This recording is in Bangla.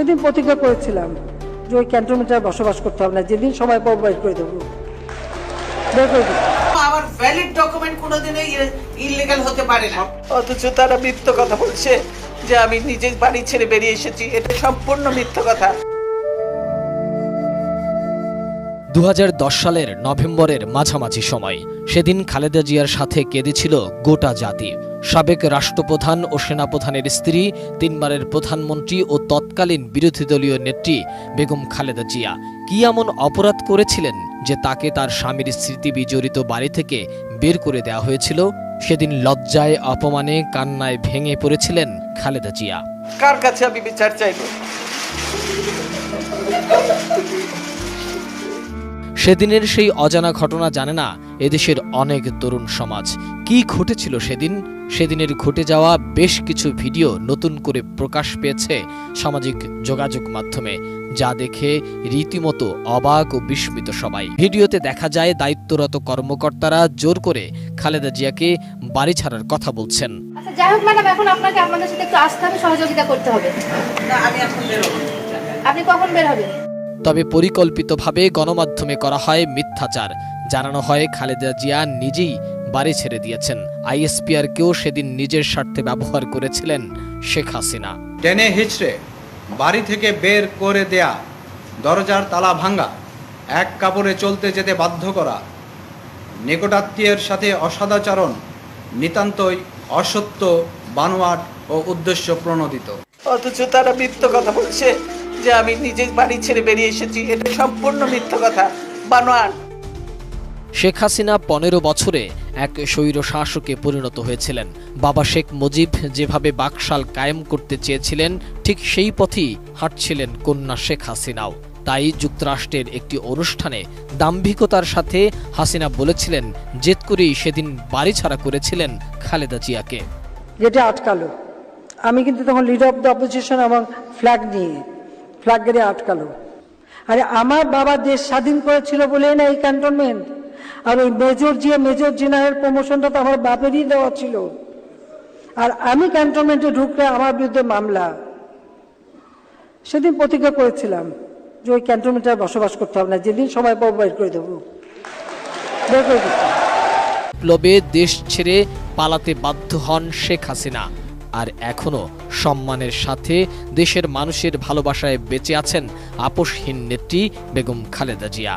সেদিন প্রতিজ্ঞা করেছিলাম যে ওই ক্যান্টনমেন্টে বসবাস করতে হবে না, যেদিন সময় পাবো বের করে দেবো, বের করে দেবো। আমার ভ্যালিড ডকুমেন্ট কোনোদিনই ইললিগাল হতে পারে না। অথচ তারা মিথ্যা কথা বলছে যে আমি নিজে বাড়ি ছেড়ে বেরিয়ে এসেছি। এটা সম্পূর্ণ মিথ্যা কথা। 2010 সালের নভেম্বরের মাঝামাঝি সময় সেদিন খালেদা জিয়ার সাথে কেঁদেছিল গোটা জাতি। সাবেক রাষ্ট্রপ্রধান ও সেনাপ্রধানের স্ত্রী, 3 বারের প্রধানমন্ত্রী ও তৎকালীন বিরোধী দলীয় নেত্রী বেগম খালেদা জিয়া কি এমন অপরাধ করেছিলেন যে তাকে তার স্বামীর স্মৃতি বিজড়িত বাড়ি থেকে বের করে দেওয়া হয়েছিল? সেদিন লজ্জায়, অপমানে, কান্নায় ভেঙে পড়েছিলেন খালেদা জিয়া। কার কাছে আমি বিচার চাইব? সেদিনের সেই অজানা ঘটনা জানে না এদেশের অনেক তরুণ সমাজ। কি ঘটেছিল সেদিন? সেদিনের ঘটে যাওয়া বেশ কিছু ভিডিও নতুন করে প্রকাশ পেয়েছে সামাজিক যোগাযোগ মাধ্যমে, যা দেখে রীতিমতো অবাক ও বিস্মিত সবাই। ভিডিওতে দেখা যায় দায়িত্বরত কর্মকর্তারা জোর করে খালেদা জিয়াকে বাড়ি ছাড়ার কথা বলছেন। আচ্ছা, যাই হোক ম্যাডাম, এখন আপনাকে আপনাদের সাথে একটু আসতে হবে, সহযোগিতা করতে হবে। না, আমি এখন বেরোবো। আপনি কখন বের হবেন? তবে পরিকল্পিতভাবে গণমাধ্যমে করা হয় মিথ্যাচার। জানানো হয় খালেদা জিয়া নিজেই বাড়ি ছেড়ে দিয়েছেন। আইএসপিআরকেও সেদিন নিজের স্বার্থে ব্যবহার করেছিলেন শেখ হাসিনা। টেনে হিচড়ে বাড়ি থেকে বের করে দেয়া, দরজার তালা ভাঙা, এক কাপড়ে চলতে যেতে বাধ্য করা, নিকটাত্মীয়ের সাথে অসদাচরণ নিতান্তই অসত্য, বানোয়াট ও উদ্দেশ্য প্রণোদিত। অথচ তারা মিথ্যা কথা বলছে যে আমি নিজে বাড়ি ছেড়ে বেরিয়ে এসেছি। এটা সম্পূর্ণ মিথ্যা কথা, বানোয়াট। শেখ হাসিনা 15 বছরে এক স্বৈর শাসকে পরিণত হয়েছিলেন। বাবা শেখ মুজিব যেভাবে বাকশাল কায়েম করতে চেয়েছিলেন, ঠিক সেই পথেই হাঁটছিলেন কন্যা শেখ হাসিনাও। তাই যুক্তরাষ্ট্রের একটি অনুষ্ঠানে দাম্ভিকতার সাথে হাসিনা বলেছিলেন জেদ করেই সেদিন বাড়ি ছাড়া করেছিলেন খালেদা জিয়াকে। যেটা আটকালো, আমি কিন্তু তখন লিডার অফ দ্য অপোজিশন এবং ফ্ল্যাগ গেড়ে আটকালো। আরে আমার বাবা দেশ স্বাধীন করেছিল বলেই না এই ক্যান্টনমেন্ট। আর ওই মেজর জেনারেল প্রমোশনটা তো আমার বাপেরই দেওয়া ছিল। আর আমি ক্যান্টনমেন্টে ঢুকলে আমার বিরুদ্ধে মামলা। সেদিন প্রতিজ্ঞা করেছিলাম যে ওই ক্যান্টনমেন্টে বসবাস করতে হবে না, যেদিন সময় পাবো বের করে দেবো, বের করে দেবো। বিপ্লবে দেশ ছেড়ে পালাতে বাধ্য হন শেখ হাসিনা। আর এখনো সম্মানের সাথে দেশের মানুষের ভালোবাসায় বেঁচে আছেন আপসহীন নেত্রী বেগম খালেদা জিয়া।